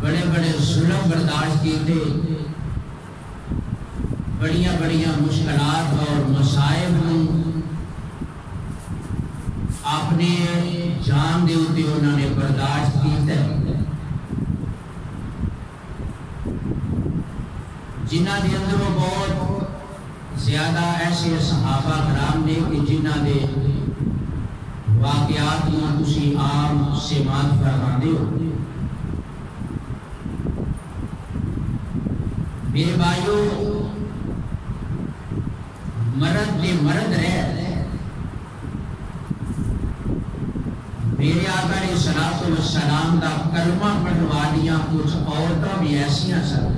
بڑے بڑے ظلم برداشت کیتے، بڑیاں بڑیاں مشکلات اور مصائب اپنے جان دے اوتے انہوں نے برداشت کیتا ہے، جنہ دے اندر بہت زیادہ ایسے صحابہ کرام نے کہ جنہ دے واقعات میں تسی عام سماعت فرماندے ہو۔ میرے بھائیو، مرد دے مرد رہ، میرے آقا علیہ الصلوۃ والسلام دا کلمہ پڑھنے والیاں کچھ عورتیں بھی ایسیاں سن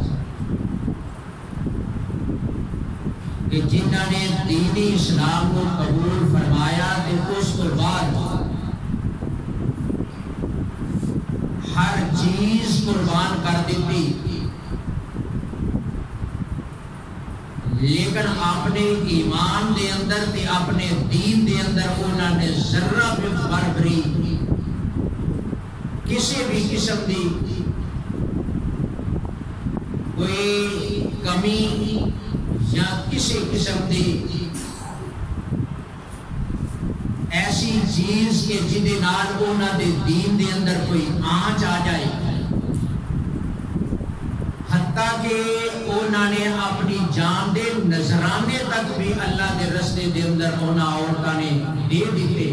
کہ جنہوں نے دین اسلام کو قبول فرمایا کہ اس کے بعد ہر چیز قربان کر دیتی، لیکن اپنے ایمان دے اندر تے اپنے دین دے اندر انہوں نے ذرہ بھی برابری کسی بھی قسم دی کوئی کمی یا کسی قسم دی ایسی چیز کہ جدے نال انہوں دے دین دے اندر کوئی آنچ آ جائے، حتیٰ کہ انہوں نے اپنی جان دے نذرانے تک بھی اللہ دے رستے دے اندر انہوں عورتوں نے دے دیتے،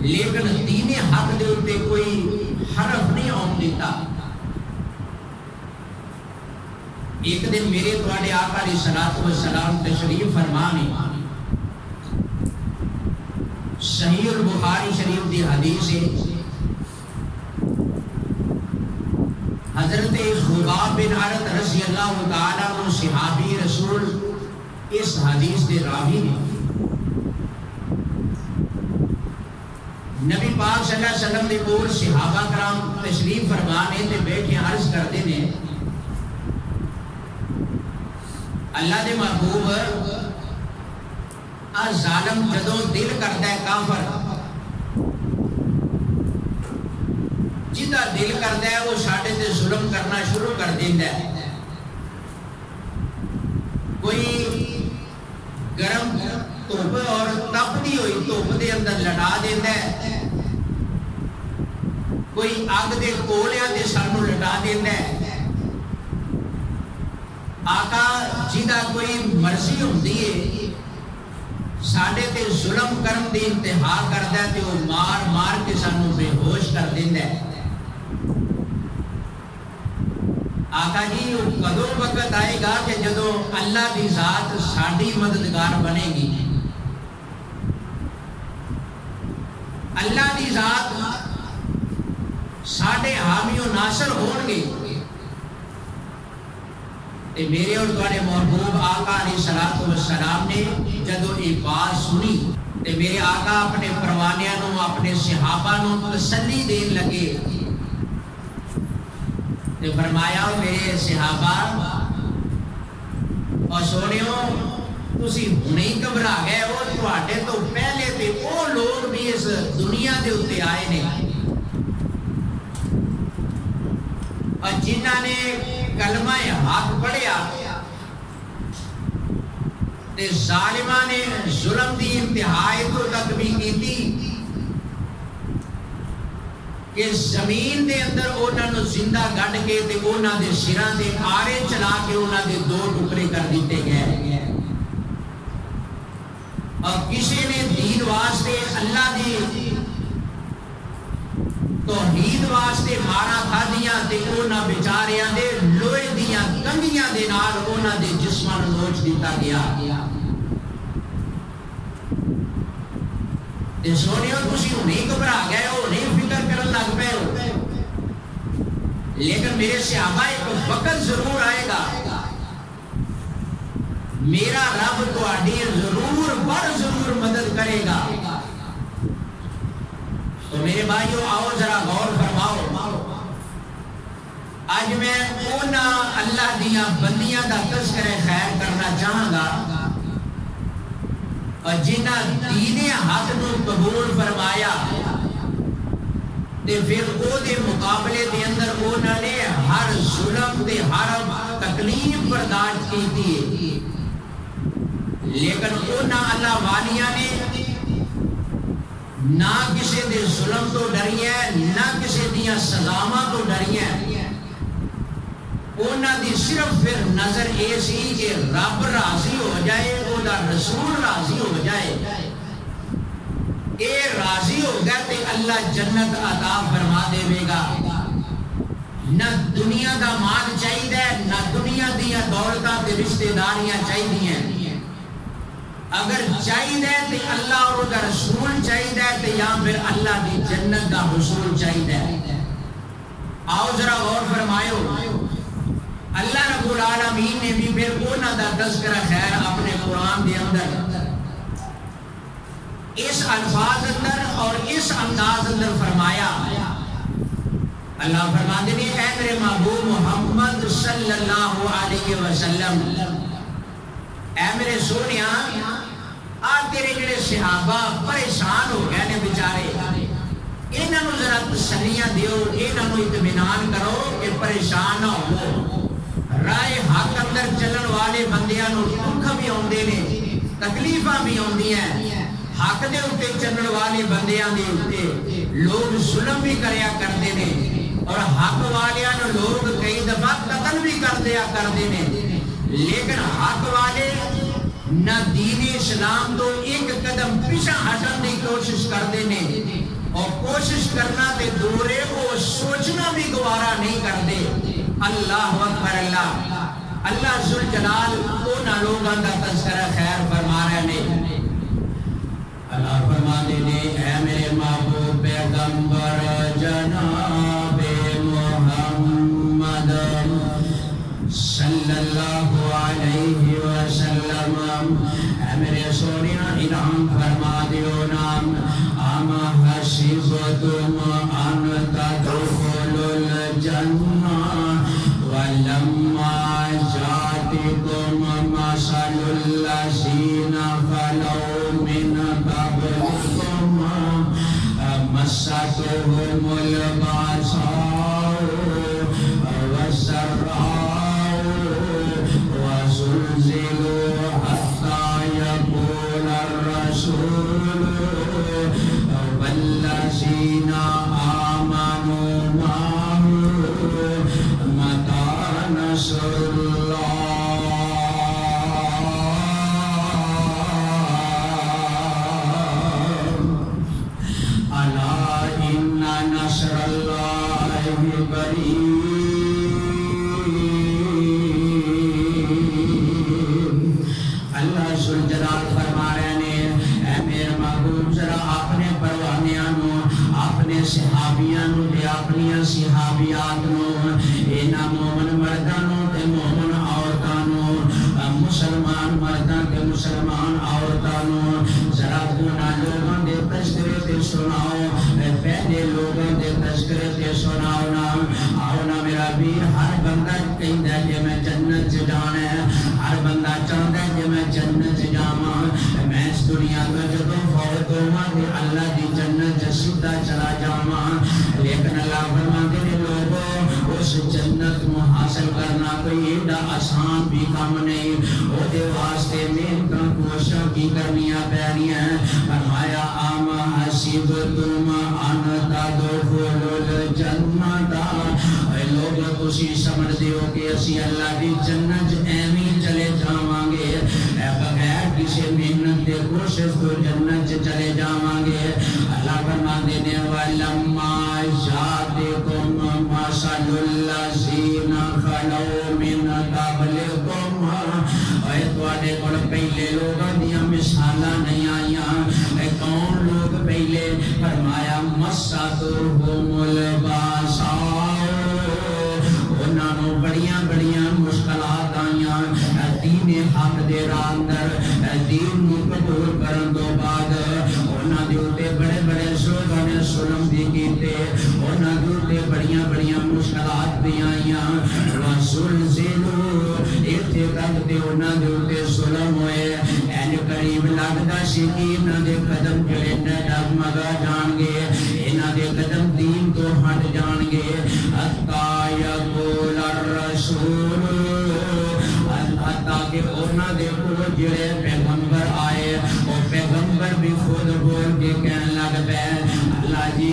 لیکن دین حق دے اتے کوئی حرف نہیں آن دیتا۔ ایک دن میرے تواڈے آقا علیہ الصلوۃ والسلام تشریف فرمانے، صحیح البخاری شریف دی حدیث ہے، حضرت خباب بن عرط رضی اللہ تعالیٰ عنہ صحابی رسول اس حدیث دے راوی نے، نبی پاک صلی اللہ علیہ وسلم دے کول صحابہ کرام تشریف فرمانے تے بیٹھے عرض کرتے ہیں، اللہ دے محبوب، ظالم جدوں دل کرتا ہے کافر، جدا دل کرتا ہے وہ ساڈے تے ظلم کرنا شروع کر دیندا ہے، کوئی گرم دھوپ اور تپتی ہوئی دھوپ دے اندر لٹا دیندا ہے، کوئی اگ دے کولیاں تے سانوں لٹا دیندا ہے۔ آقا جدا کوئی مرضی ہوندی ہے ساڈے تے ظلم کرن دی انتہا کردا ہے تے وہ مار مار کے سانوں بے ہوش کر دیندا ہے۔ آقا جی وہ کدوں وقت آئے گا کہ جدوں اللہ دی ذات ساڈی مددگار بنے گی، اللہ دی ذات ساڈے حامی و ناصر ہون گے۔ تے میرے اور تواڈے محبوب آقا علیہ الصلوۃ والسلام نے جدوں یہ بات سنی تے میرے آقا اپنے پروانیاں نو اپنے صحابہ نو تسلی دین لگے تے فرمایا، میرے صحابہ اور سونیو، تسی ہنے ہی گھبرا گئے ہو، تواڈے تو پہلے تے وہ لوگ بھی اس دنیا دے اوتے آئے نے اور جنہاں نے کلمہ حق پڑھیا تے ظالماں نے ظلم دی انتہا تو تک بھی کیتی کہ زمین دے اندر انہاں نو زندہ گڈ کے تے انہاں دے سراں دے آرے چلا کے انہاں دے دو ٹکڑے کر دیتے گئے، اور کسی نے دین واسطے اللہ دی توحید واسطے مارا کھادیاں تے انہاں بیچاریاں دے لوہے دیاں کنگیاں دے نال انہاں دے جسماں نوں نوچ دیتا گیا۔ تے سونیو، تسی نہیں گھبرا گئے ہو، نہیں فکر کرن لگ پئے ہو، لیکن میرے صحابہ ایک وقت ضرور آئے گا میرا رب تہاڈی ضرور بڑھ ضرور مدد کرے گا۔ تو میرے بھائیو آؤ ذرا غور فرماؤ، آج میں انہاں اللہ دیاں بندیاں دا تذکرہ خیر کرنا چاہاں گا اور جنہاں دین حق نو قبول فرمایا تے پھر او دے مقابلے دے اندر انہوں نے ہر ظلم تے ہر تکلیف برداشت کی ہے، لیکن انہاں اللہ والیاں نے نہ کسی دے ظلم تو ڈری ہے، نہ کسی دیاں سزاواں تو ڈری ہے۔ انہاں دی صرف پھر نظر یہ سی کہ رب راضی ہو جائے، او دا رسول راضی ہو جائے، اے راضی ہو گیا تے اللہ جنت عطا فرما دے گا۔ نہ دنیا دا مال چاہیے، نہ دنیا دیا دولتاں تے رشتہ داریاں چاہیے، اگر چاہیے تے اللہ اور دا رسول چاہیے تے یا پھر اللہ دی جنت دا حصول چاہیے۔ آؤ ذرا غور فرمائیو، اللہ رب العالمین نے بھی پھر انہاں دا تذکرہ خیر اپنے قرآن دے اندر اس الفاظ اندر اور اس انداز اندر فرمایا۔ اللہ فرماتے ہیں اے میرے محبوب محمد صلی اللہ علیہ وسلم، اے میرے سونیا، آج تیرے جڑے صحابہ پریشان ہو گئے نے بیچارے، انہاں نوں ذرا تسلیاں دیو، انہاں نوں اطمینان کرو کہ پریشان نہ ہو۔ راہ حق اندر چلن والے بندیاں نوں دکھ بھی آندے نے، تکلیفاں بھی آندیاں، حق دے اوتے چلن والے بندیاں دے اوتے لوگ ظلم بھی کریا کرتے نے، اور حق والیاں نوں لوگ کئی دفعہ قتل بھی کرتے نے، لیکن حق والے نہ دین اسلام تو ایک قدم پیچھے ہٹن دی کوشش کرتے نے، اور کوشش کرنا تے دور ہے، وہ سوچنا بھی گوارا نہیں کرتے۔ اللہ اکبر، اللہ ذوالجلال انہاں لوگاں دا تذکرہ خیر فرما رہے نے۔ اللہ فرماتے نے اے میرے محبوب پیغمبر جناب محمد صلی اللہ علیہ وسلم، اے میرے سونیا انعام فرما دیو نام، ام حسبتم ان تدخلوا الجنہ ولما جاءتكم مثل الذين خلوا من قبلكم مستهم البأساء والضراء وزلزلوا حتى يقول الرسول والذين آمنوا معه متى نصر الله ألا إن نصر الله قريب۔ اللہ ذوالجلال فرما رہے ہیں اے میرے محبوب ذرا اپنے پروانیاں نو، اپنے صحابیاں نو تے اپنی صحابیات نو، انہاں مومن مرداں نو تے مومن عورتاں نو، مسلمان مرداں تے مسلمان عورتاں نو ذرا انہاں لوگاں دے تذکرے تے سناؤ، پہلے لوگاں دے تذکرے تے سناؤ نا۔ آؤ نا میرا بھی، ہر بندہ کہندا ہے کہ میں جنت چ جانا ہے، ہر بندہ چاہتا ہے کہ میں جنت چ جاواں، میں اس دنیا میں جدوں فوت ہوواں تے اللہ دی جنت چ سیدھا چلا جاواں، لیکن اللہ فرماتے ہیں لوگوں اس جنت کو حاصل کرنا کوئی ایڈا آسان بھی کام نہیں، وہ دے واسطے محنتاں کوششاں کی کرنیاں پیانیاں ہیں۔ فرمایا ام حسبتم ان تدخلوا الجنۃ، اے لوگوں تسی سمجھدے ہو کہ اسی اللہ دی جنت ایویں چلے جاواں گے، بغیر کسی محنت دے کوشش تو جنت چلے جاواں گے۔ اللہ فرماتے ہیں وَلَمَّا جَاءَتْكُم مَثَلُ الَّذِينَ خَلَوْا مِن قَبْلِكُم، اے تواڈے کول پہلے لوگاں دیاں مثالاں نہیں آئیاں، اے کون لوگ پہلے؟ فرمایا مَسَّتْهُمُ الْبَأْسَاءُ، انہاں نوں بڑیاں بڑیاں مشکلات آئیاں دین حق دے راہ اندر، دین نوں قبول کرن تو بعد انہاں دے اوتے بڑے بڑے لوگاں نے ظلم بھی کیتے، انہاں دے اوتے بڑیاں بڑیاں مشکلات بھی آئیاں، وَزُلْزِلُوا ایتھے تک تے انہاں دے اوتے ظلم ہوئے، این قریب لگدا سی کہ انہاں دے قدم جڑے ڈگمگا جان گے، انہاں دے قدم دین تو انہاں دے کول جڑے پیغمبر آئے وہ پیغمبر بھی خود بول کے کہنے لگ پے اللہ جی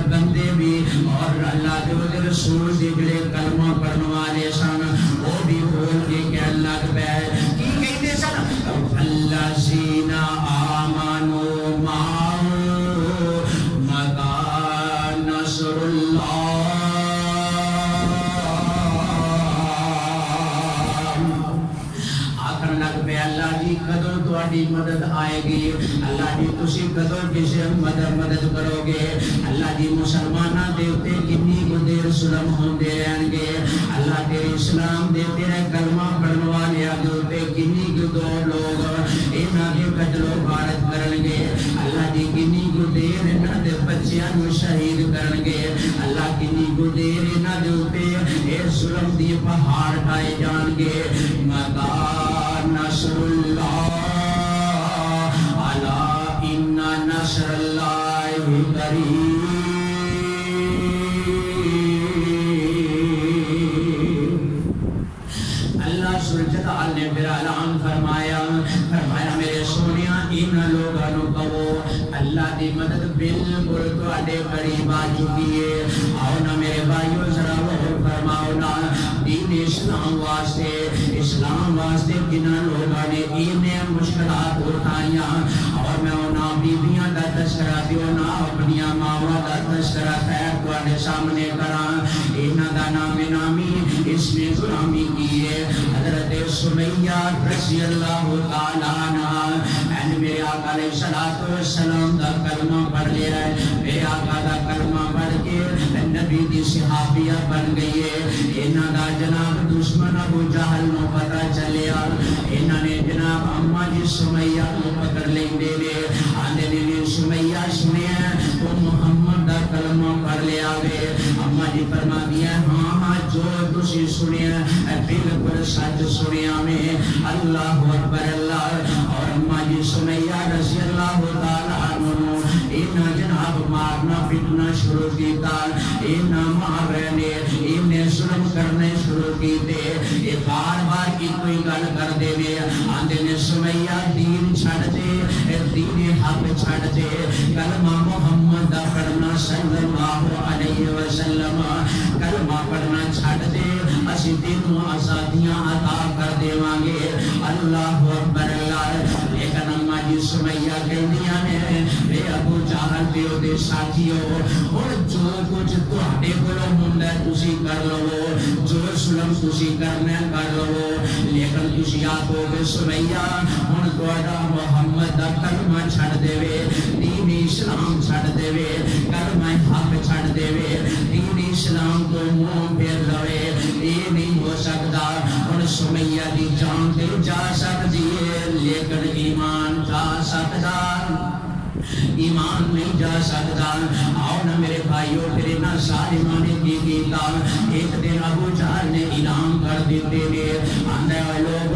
بندے بھی اور اللہ دے رسول دے جڑے کلمہ پڑھنے والے سن وہ بھی بول کے کہنے لگ پے کی کہندے سن الذین آمنوا معه متى نصر اللہ اللہ جی کدوں تہاڈی مدد آئے گی اللہ جی تسی کدوں کسے مدد کرو گے اللہ جی مسلماناں دے اوتے کتنی کو دیر ظلم ہوندے رہن گے اللہ تیرے اسلام دے تیرے کلمہ پڑھن والے دے اوتے کتنی کو دو لوگ انہاں دے قتل و غارت کرن گے اللہ جی کتنی کو دیر انہاں دے بچیاں نو شہید کرن گے اللہ کتنی کو دیر انہاں دے اوتے اے ظلم دی پہاڑ ڈھائے جان گے متا نصر اللہ الا ان نصر اللہ قریب اللہ سبحانہ نے پھر اعلان فرمایا میرے سونیا ان لوگوں نو کہو اللہ دی مدد بالکل تواڈے قریب آ چکی ہے آؤ نا میرے بھائیو ذرا غور فرماؤ نا دین اسلام واسطے جنہاں لوگوں نے انہیں مشکلات اٹھائیاں اور میں انہاں بیبیاں دا تذکرہ دیونا اپنی ماواں دا تذکرہ خیر تواڈے سامنے کراں انہاں دا نامی اس میں غلامی کی ہے حضرت سمیہ رضی اللہ تعالی عنہا میرے آقا علیہ الصلوۃ والسلام دا کلمہ پڑھ لیا ہے میرے آقا دا کلمہ پڑھ کے نبی دی صحابیہ بن گئی ہے انہاں دا جناب دشمن ابو جہل نو پتہ چلیا انہاں نے جناب اماں جی سمیہ کو پکڑ لیندے نے آندے نے سمیہ سنیا تو محمد دا کلمہ پڑھ لیا وے اماں جی فرماندی ہیں ہاں جو تسی سنیا بالکل سچ سنیا میں اللہ اکبر اللہ اور اماں جی سمیہ رضی اللہ تعالی عنہ انہاں جناب مارنا پیٹنا شروع کیتا انہاں مار رہے نے انہیں ظلم کرنے شروع کیتے یہ بار بار کی کوئی گل کر دے وے آندے نے سمیہ دین چھڑ دے دین حق چھڑ دے کلمہ محمد دا پڑھنا صلی اللہ علیہ وسلم کلمہ پڑھنا چھڑ دے اسی تینوں آزادیاں عطا کر دیواں گے اللہ اکبر اللہ لیکن اماں جی سمیہ کہندیاں نے اے ابو جہل تے او دے ساتھیو ہن جو کچھ تہاڈے کولوں ہوندا تسی کر لو جو ظلم تسی کرنا کر لو لیکن تسی آکھو گے سمیہ ہن تہاڈا محمد دا کلمہ چھڑ دے وے دین اسلام چھڑ دے وے کلمہ حق چھڑ دے وے دین اسلام کو منہ پھیر لوے یہ نہیں ہو سکتا ہن سمیہ دی جان تے جا سکتی ہے لیکن ایمان جا سکتا ایمان نہیں جا سکتا آؤ نا میرے بھائیو پھر نہ ظالماں نے کی کیتا ایک دن ابو جہل نے اعلان کر دیتے نے آندے ہوئے لوگ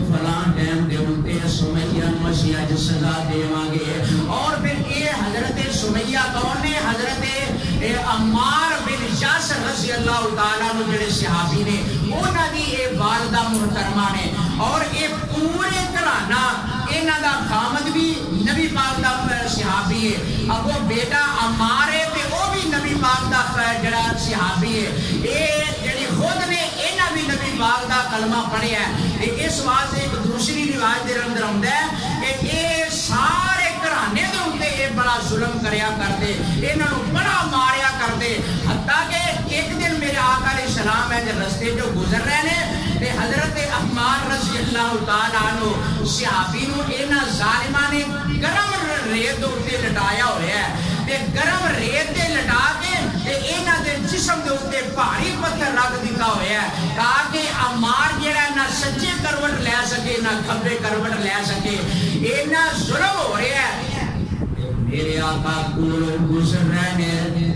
فلاں ٹائم دے اونتے سمیہ مسیح اج سزا دیواں گے اور پھر یہ حضرت سمیہ کون نے حضرت عمار بن یاسر رضی اللہ تعالیٰ عنہ جڑے صحابی نے انہاں دی اے والدہ محترمہ نے اور اے پورے گھرانہ انہاں دا خامد بھی نبی پاک دا صحابی ہے اگو بیٹا عمار ہے تے او بھی نبی پاک دا جڑا صحابی ہے اے جڑی خود نے انہاں بھی نبی پاک دا کلمہ پڑھیا ہے اس واسطے ایک دوسری روایت دے اندر ہوندا ہے کہ اے سارے گھرانے دے اوتے اے بڑا ظلم کریا کرتے انہاں نو بڑا ماریا کرتے حتیٰ کہ ایک دن میرے آقا علیہ السلام ہے جو رستے جو گزر رہے ہیں تے حضرت عمار رضی اللہ تعالیٰ عنہ صحابی نو انہاں ظالماں نے گرم ریت دے اوتے لٹایا ہویا ہے تے گرم ریت تے لٹا کے تے انہاں دے جسم دے اوتے بھاری پتھر رکھ دیتا ہویا ہے تاکہ عمار جڑا نہ سچے کروٹ لے سکے نہ کھبے کروٹ لے سکے انہاں ظلم ہو رہا ہے میرے آقا کولوں گزر رہے ہیں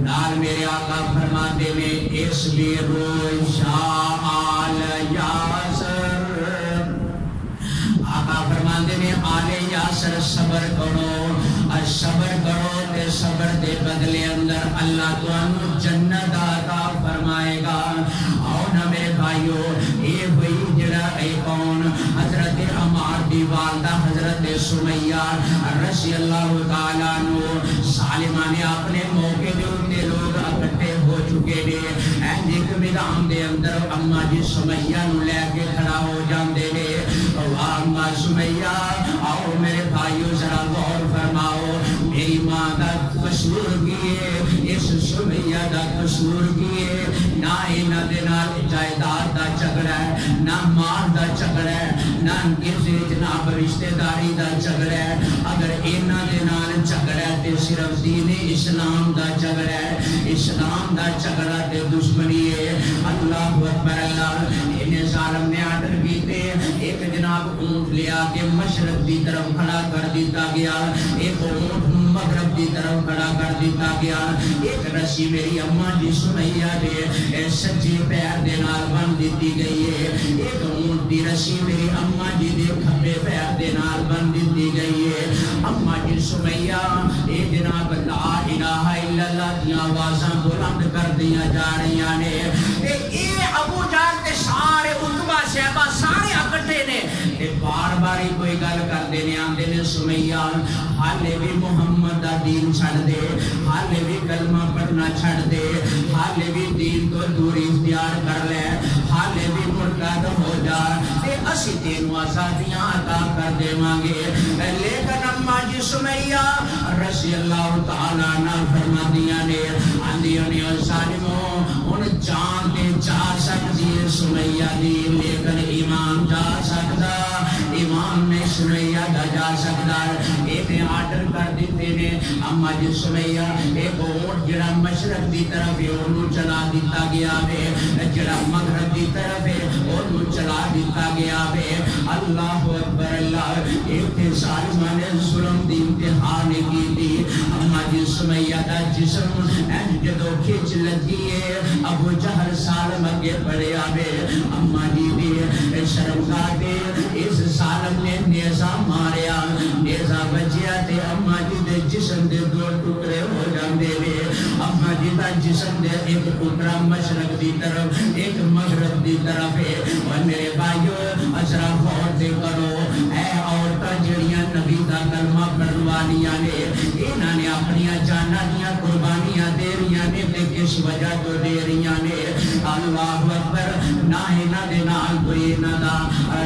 نال میرے آقا فرماتے میں اس بھی روز شاہ یاسر آقا فرماتے میں آل یاسر صبر کرو تے صبر دے بدلے اندر اللہ تو انو جنت عطا فرمائے گا اور نا میرے بھائیو اے وہی جڑا اے کون حضرت عمار دی والدہ حضرت سمیہ رضی اللہ تعالیٰ عنہ سالمہ نے اپنے موقع دے اندے لوگ اکٹھے ہو چکے نے ایک میدان دے اندر اما جی سمیہ نو لے کے کھڑا ہو جاندے نے اما سمیہ آؤ میرے بھائیو ذرا غور فرماؤ میری ماں دا قصور کیے اس سمیہ دا قصور کیے نہ اینا دے نال جائیداد دا جھگڑا ہے نہ مال دا جھگڑا ہے نہ کسی جناب رشتہ داری دا جھگڑا ہے اگر اینا دے نال جھگڑا ہے تے صرف دین اسلام دا جھگڑا ہے اسلام دا جھگڑا تے دشمنی ہے اللہ اکبر اللہ انہیں ظالم نے آرڈر کیتے ایک جناب اونٹ لیا کے مشرق دی طرف کھڑا کر دیتا گیا ایک اونٹ مغرب دی طرف کھڑا کر دیتا گیا ایک رسی میری اماں جی سمیہ دے سچے پیر دے نال بن دیتی گئی ہے ایک اونٹ دی رسی میری اماں جی دے کھبے پیر دے نال بن دیتی گئی ہے اماں جی سمیہ اے جناب لا الہ الا اللہ دی آوازاں بلند کر دیا جا رہی نے اے ابو جہل تے سارے عتبہ شہبہ سارے اکٹھے نے بار بار ہی کوئی گل کر دینے آندے نے سمیہ حالے بھی محمد دا دین چھڑ دے حالے بھی کلمہ پڑھنا چھڑ دے حالے بھی دین تو دوری اختیار کر لے حالے بھی مرتد ہو جا تے اسی تینوں آزادیاں عطا کر دے مانگے لیکن اماں جی سمیہ رضی اللہ تعالیٰ عنہ فرما دیا نے آندیوں نے ظالموں ان جان تے جا سکتی ہے سمیہ دی لیکن ایمان جا سکتا ایمان نے سمیہ دا جا سکتا ایک آرڈر کر دیتے نے اما جی سمیہ ایک اونٹ جڑا مشرق دی طرف ہے انہوں چلا دیتا گیا ہے جڑا مغرب دی طرف ہے انہوں چلا دیتا گیا ہے اللہ اکبر اللہ ایک ظالمہ نے ظلم دی امتحان کی تھی اما جی سمیہ دا جسم جدو کھچ لگی ہے ابو جہل سالم اگے پڑے آوے اما جی بھی شرمگاہ دے اس ظالم نے نیزہ ماریا نیزہ بچیا تے اما جی دے جسم دے دو ٹکڑے ہو جاندے لے اما جی دا جسم دے ایک ٹکڑا مشرق دی طرف ایک مغرب دی طرف ہے اور میرے بھائیو ازرا غور دے کرو اے عورتاں جڑیاں نبی دا کلمہ پڑھوالیاں نے انہاں نے اپنی جاناں دیاں قربانیاں دے رہیاں نے تے کس وجہ تو دے رہیاں نے اللہ اکبر نہ انہاں دے نال کوئی انہاں دا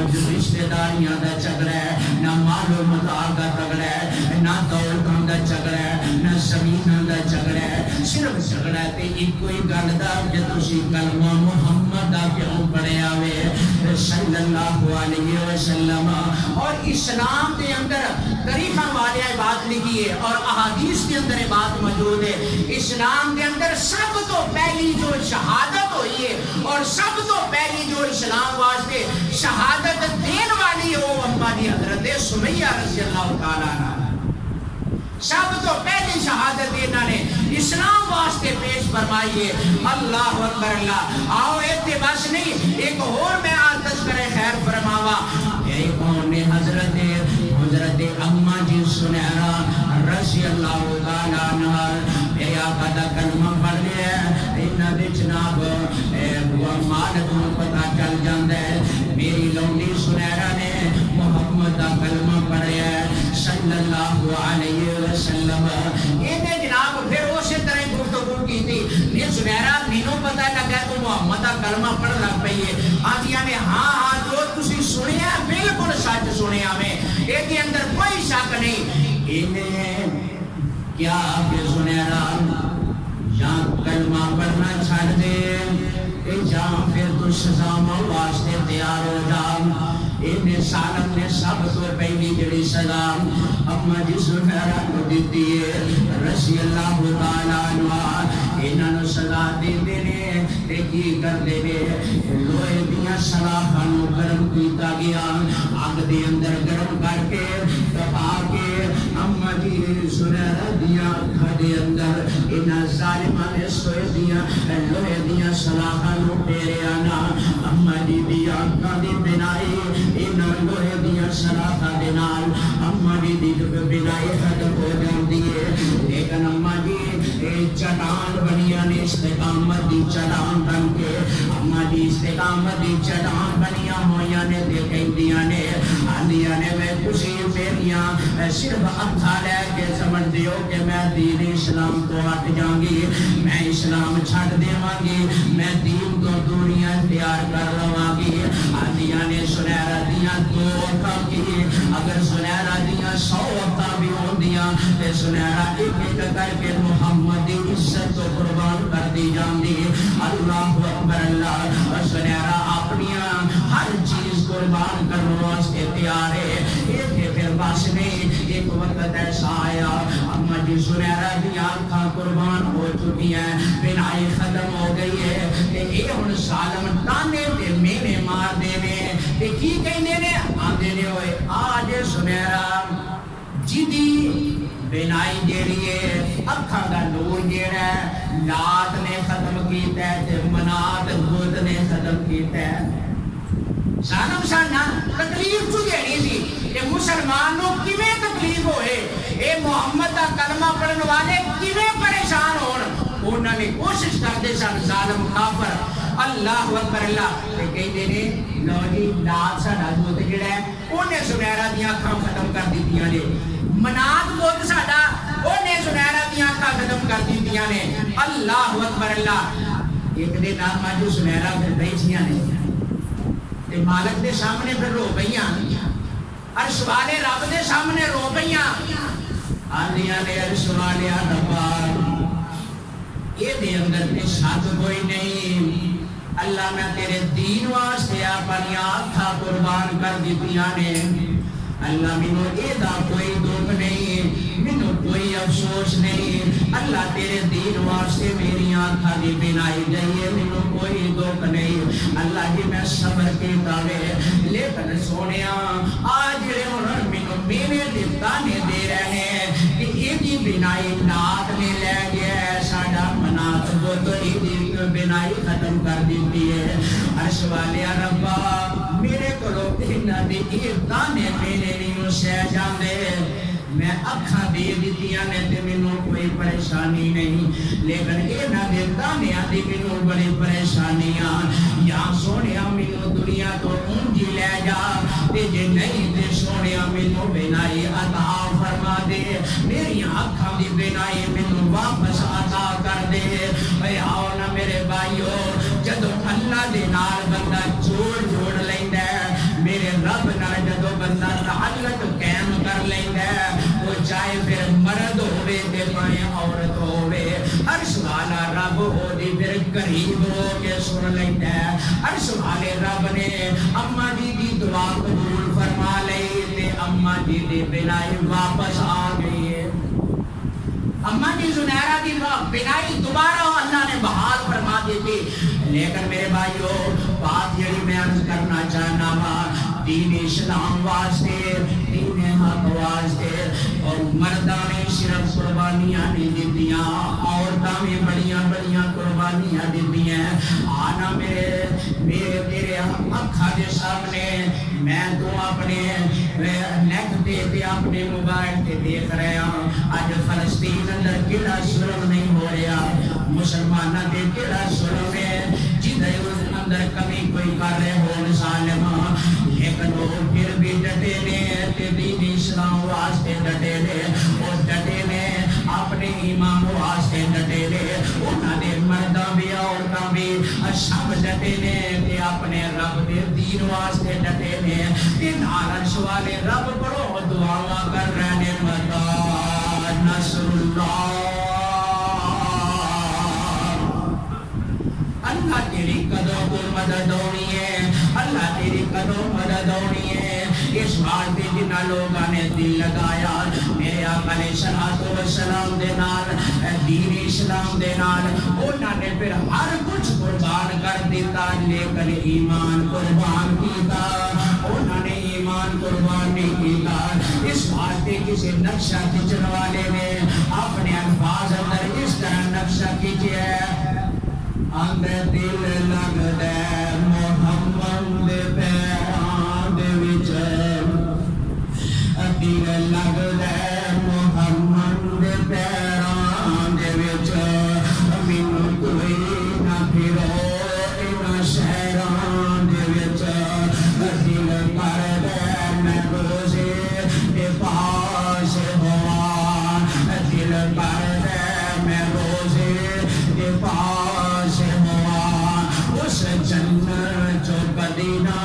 رشتہ داریاں دا جھگڑا ہے نہ مال و متاع دا جھگڑا ہے نہ دولتاں دا جھگڑا ہے نہ زمیناں دا جھگڑا ہے صرف جھگڑا ہے تے ایک کوئی گل دا کہ تسی کلمہ محمد دا کیوں پڑھیا ہوئے صلی اللہ علیہ وسلم اور اسلام کے اندر طریقہ والی بات لکھی ہے اور احادیث کے اندر بات موجود ہے اسلام کے اندر سب تو پہلی جو شہادت ہوئی ہے اور سب تو پہلی جو اسلام واسطے شہادت دین والی ہے وہ اما جی حضرت سمیہ رضی اللہ تعالیٰ عنہ سب تو پہلی شہادت انہوں نے اسلام واسطے پیش فرمائی ہے اللہ اکبر اللہ آؤ ایک بس نہیں ایک اور میں آتش کرے خیر فرماوا یہی کون نے حضرت اما جی سنیرہ رضی اللہ تعالیٰ عنہ میرے آقا دا کلمہ پڑھ لیا انہاں دے جناب مالک کو پتہ چل جاندہ ہے میری لونڈی سنیرہ نے محمد دا کلمہ پڑھیا صلی اللہ علیہ وسلم یہ جناب پھر اسی طرح گفتگو کی تھی یہ سنیرہ مینوں پتہ لگا تو محمد دا کلمہ پڑھ لگ پئی ہے آدیا نے ہاں جو تسی سنیا بالکل سچ سنیا میں یہ اندر کوئی شک نہیں انہیں کیا کہ سنیرہ یا کلمہ پڑھنا چھڑ دے یا پھر تو سزا واسطے تیار ہو جا انہیں سالم نے سب تو پہلی جڑی سزا اما جی سنیرہ کو دیتی ہے رضی اللہ تعالیٰ عنہ انہوں سزا دے دینے تے کی کر دینے لوہے دیاں سلاخاں نو گرم کیتا گیا آگ دے اندر گرم کر کے تپا کے اما جی سنیرہ دیاں اکھا دے اندر انہاں ظالمہ نے سوئے دیاں لوہے دیاں سلاخاں نو پیرے آنا اما جی دیاں اکھا دی بنائی انہاں لوہے دیاں سلاخاں دے نال اما جی دی جو بنائی ختم ہو جاندی ہے لیکن اما جی چٹان بنیا نے استقامت دی چٹان بن کے اما جی استقامت دی چٹان بنیا ہویا نے تے کہندیاں نے آندیاں نے میں خوشی میریاں صرف اکھا لے کے سمجھ دیو کہ میں دین اسلام تو ہٹ جاؤں گی میں اسلام چھڈ دیواں گی میں دین تو دوریاں اختیار کر لواں گی آندیاں نے سنہرا دیاں دو اکھاں کی اگر سنہرا دیاں 100 اکھاں بھی ہوندیاں تے سنہرا ایک ایک کر کے محمد دی عزت تو قربان کر دی جاندی اللہ اکبر اللہ اور سنہرا اپنیاں ہر چیز قربان کرنے واسطے تیار ہے یہ پھر بس نہیں ایک وقت ایسا آیا اما جی سنہرا دی آنکھاں قربان ہو چکی ہیں بینائی ختم ہو گئی ہے کہ یہ ہن ظالم تانے تے مینے مار دینے تے کی کہنے نے آندے نے ہوئے آج سنہرا جدی بینائی جیڑی ہے اکھاں دا نور جیڑا ہے لات نے ختم کیتا ہے تے منات بت نے ختم کیتا ہے ظالم سانا تکلیف تو جیڑی سی کہ مسلمانوں کیویں تکلیف ہوئے اے محمد دا کلمہ پڑھن والے کیویں پریشان ہون انہاں نے کوشش کرتے سن ظالم کافر اللہ اکبر اللہ تے کہندے نے لو جی لات ساڈا بت جڑا ہے اونے سنہرا دی اکھاں ختم کر دتیاں نے منات بت ساڈا اونے سنہرا دی اکھاں ختم کر دتیاں نے اللہ اکبر اللہ ایک دن آما جو سنہرا پھر بیٹھیاں نے تے مالک دے سامنے پھر رو پئیاں عرش والے رب دے سامنے رو پئیاں آندیاں نے عرش والے ربا یہ دے اندر تے شک کوئی نہیں اللہ میں تیرے دین واسطے اپنی آنکھاں قربان کر دتیاں نے اللہ منو ایدہ کوئی دکھ نہیں منو کوئی افسوس نہیں اللہ تیرے دین واسطے میری آنکھاں دی بینائی گئی ہے منو کوئی دکھ نہیں اللہ جی میں صبر کیتا وے لیکن سونیا آج رہن منو میرے دتانے دے رہے ہیں کہ یہ دی بینائی نات نے لے گیا ساڑا منات بوتری دی بینائی ختم کر دیتی ہے عرش والے ربا میرے کو لوگ انہاں دی دانے میرے نہیں سہ جاندے میں اکھاں دے دتیاں نے تے مینوں کوئی پریشانی نہیں لیکن انہاں دے دانیاں دی مینوں بڑی پریشانیاں یا سونیا مینوں دنیا تو اونجی لے جا تے جے نہیں تے سونیا مینوں بینائی عطا فرما دے میری اکھاں دی بینائی مینوں واپس عطا کر دے اے آؤ نا میرے بھائیو جدو اللہ دے نال بندہ جوڑ لیندا ہے میرے رب نال جدو بندہ تعلق قائم کر لیندا ہے وہ چاہے پھر مرد ہوئے تے پائیں عورت ہوئے عرش والا رب ہو دی پھر قریب ہو کے سن لیندا ہے عرش والے رب نے اما جی دی دعا قبول فرما لئی تے اما جی دی بینائی واپس آ گئی ہے اما جی سنہرا دی بینائی دوبارہ اللہ نے بحال فرما دی تھی لیکن میرے بھائیو بات یہی میں عرض کرنا چاہنا وا دین اسلام واسطے دین حق واسطے اور مرداں نے صرف قربانیاں نہیں دیتیاں عورتاں بھی بڑیاں قربانیاں دیتیاں آنا میرے تیرے اکھاں دے سامنے میں تو اپنے نیٹ تے اپنے موبائل تے دیکھ رہا ہوں اج فلسطین اندر کیڑا ظلم نہیں ہو رہا مسلماناں دے کیڑا ظلم ہے جدے اندر کمی کوئی کر رہے ہو ظالم لیکن وہ پھر بھی ڈٹے نے تے دین اسلام واسطے ڈٹے نے وہ ڈٹے نے اپنے ایمان واسطے ڈٹے نے انہاں دے مرداں بھی عورتاں بھی سب ڈٹے نے تے اپنے رب دے دین واسطے ڈٹے نے تے نال عرش والے رب بڑو دعاواں کر رہے نے متا نصر اللہ اللہ تیری قدروں کو مدد ہونی ہے اللہ تیری قدروں مدد ہونی ہے اس بات پہ جنہ لوگاں نے دل لگایا میرے آقا علیہ الصلوۃ والسلام دے نال دین اسلام دے نال انہاں نے پھر ہر کچھ قربان کر دیتا لیکن ایمان قربان کیتا انہاں نے ایمان قربان نہیں کیتا اس بات پہ کسی نقشہ کھینچنے والے نے اپنے الفاظ اندر اس طرح نقشہ کھینچا ہے اندر دل لگ دے محمد دے پیران دے وچ دل لگ دے محمد دے پیران دے وچ دے پاس ہوا اس جنت جو کدی نہ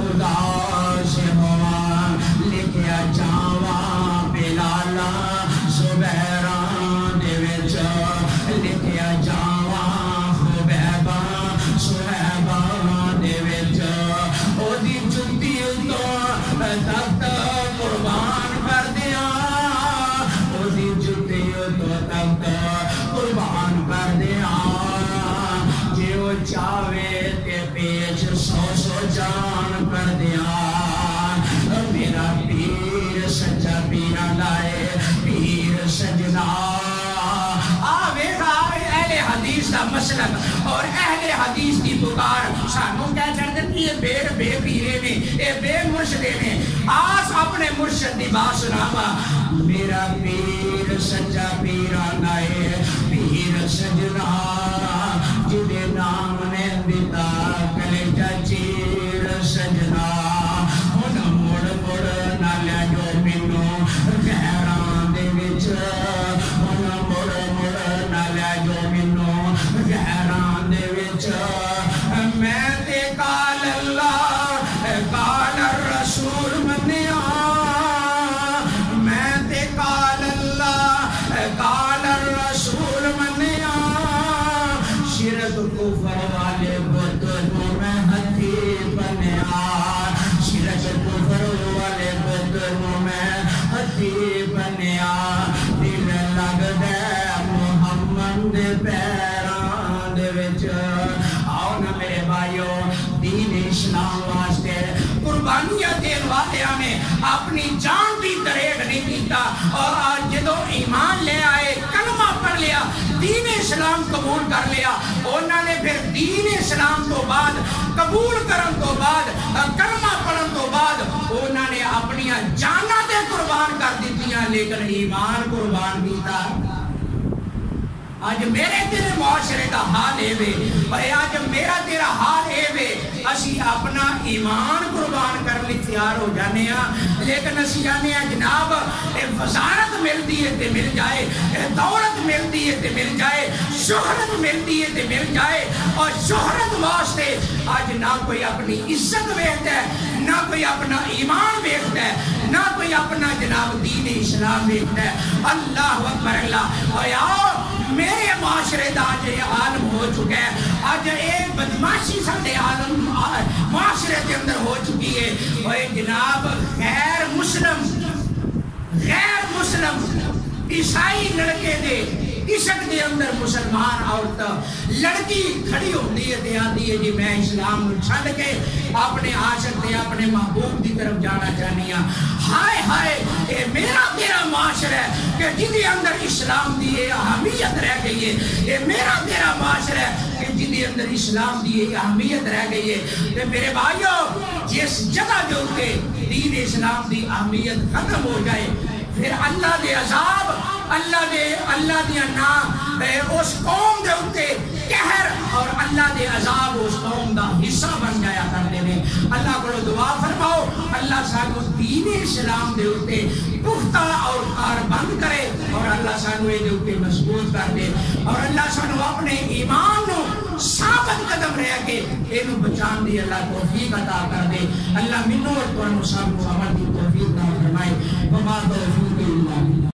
اداس ہوا لکھیا جاواں بلالا زبیراں دے وچ لکھیا جاواں خبیبہ صہیباں دے وچ او دی جُتی تو تخت قربان کر دیا او دی جُتی تو تخت قربان کر دیا جے او چاہے تے پیش سو جان کر دیا میرا پیر سچا پیرا لائے پیر سجنا اہل حدیث کا مسلک اور اہل حدیث کی پکار سانوں کیا چڑھ دیتی ہے بے پیرے میں اے بے مرشدے میں آس اپنے مرشد دی بات سناوا میرا پیر سچا پیرا لائے پیر سجنا جدے نام نے دیتا کلیجہ چیر سجنا ہن مڑ نہ لے جو مینوں غیراں دے وچ ہن مڑ نہ لے جو مینوں غیراں دے وچ میں تے قال اللہ قال الرسول منیا میں تے قال اللہ قال الرسول منیا شرک کفر والے بت کو میں ہتھی بنیا شرک کفر والے بت کو میں ہتھی بنیا دل لگ دے محمد دے پیراں دے وچ آؤ نا میرے بھائیو دین اسلام واسطے قربانیاں دین والیاں نے اپنی جان بھی دریغ نہیں کیتا اور جدو ایمان لے آئے کلمہ پڑھ لیا دین اسلام قبول کر لیا انہوں نے پھر دین اسلام تو بعد قبول کرن تو بعد کلمہ پڑھن تو بعد انہوں نے اپنی جاناں تے قربان کر دیتیاں لیکن ایمان قربان کیتا آج میرے تیرے معاشرے کا حال ہے وے بھائی آج میرا تیرا حال ہے وے اسی اپنا ایمان قربان کر لی تیار ہو جانے ہیں لیکن اسی جانے ہیں جناب وزارت ملتی ہے تے مل جائے دولت ملتی ہے تے مل جائے شہرت ملتی ہے تے مل جائے اور شہرت واسطے آج نہ کوئی اپنی عزت بیٹھتا ہے نہ کوئی اپنا ایمان بیٹھتا ہے نہ کوئی اپنا جناب دین اسلام بیٹھتا ہے اللہ اکبر اللہ اور آؤ میرے معاشرے دا آج یہ عالم ہو چکا ہے آج ایک بدماشی سارے عالم معاشرے کے اندر ہو چکی ہے اور جناب غیر مسلم عیسائی لڑکے دے عشق دے اندر مسلمان عورت لڑکی کھڑی ہوتی ہے تے آتی ہے جی میں اسلام نو چھڈ کے اپنے عاشق تے اپنے محبوب دی طرف جانا چاہنی ہاں ہائے ہائے اے میرا تیرا معاشرہ ہے کہ جدی اندر اسلام دی اہمیت رہ گئی ہے اے میرا تیرا معاشرہ ہے کہ جدی اندر اسلام دی اہمیت رہ گئی ہے تے میرے بھائیو جس جگہ جو کہ دین اسلام دی اہمیت ختم ہو جائے پھر اللہ دے عذاب اللہ دیا نا اس قوم دے اتے قہر اور اللہ دے عذاب اس قوم دا حصہ بن جایا کرنے میں اللہ کو دعا فرماؤ اللہ سانو دین اسلام دے اتے پختہ اور کار بند کرے اور اللہ سانو دے اتے مضبوط کر دے اور اللہ سانو اپنے ایمان نو ثابت قدم رہ کے اینو بچان دی اللہ توفیق عطا کر دے اللہ منو اور تو سانو عمل دی توفیق عطا فرمائے وما توفیق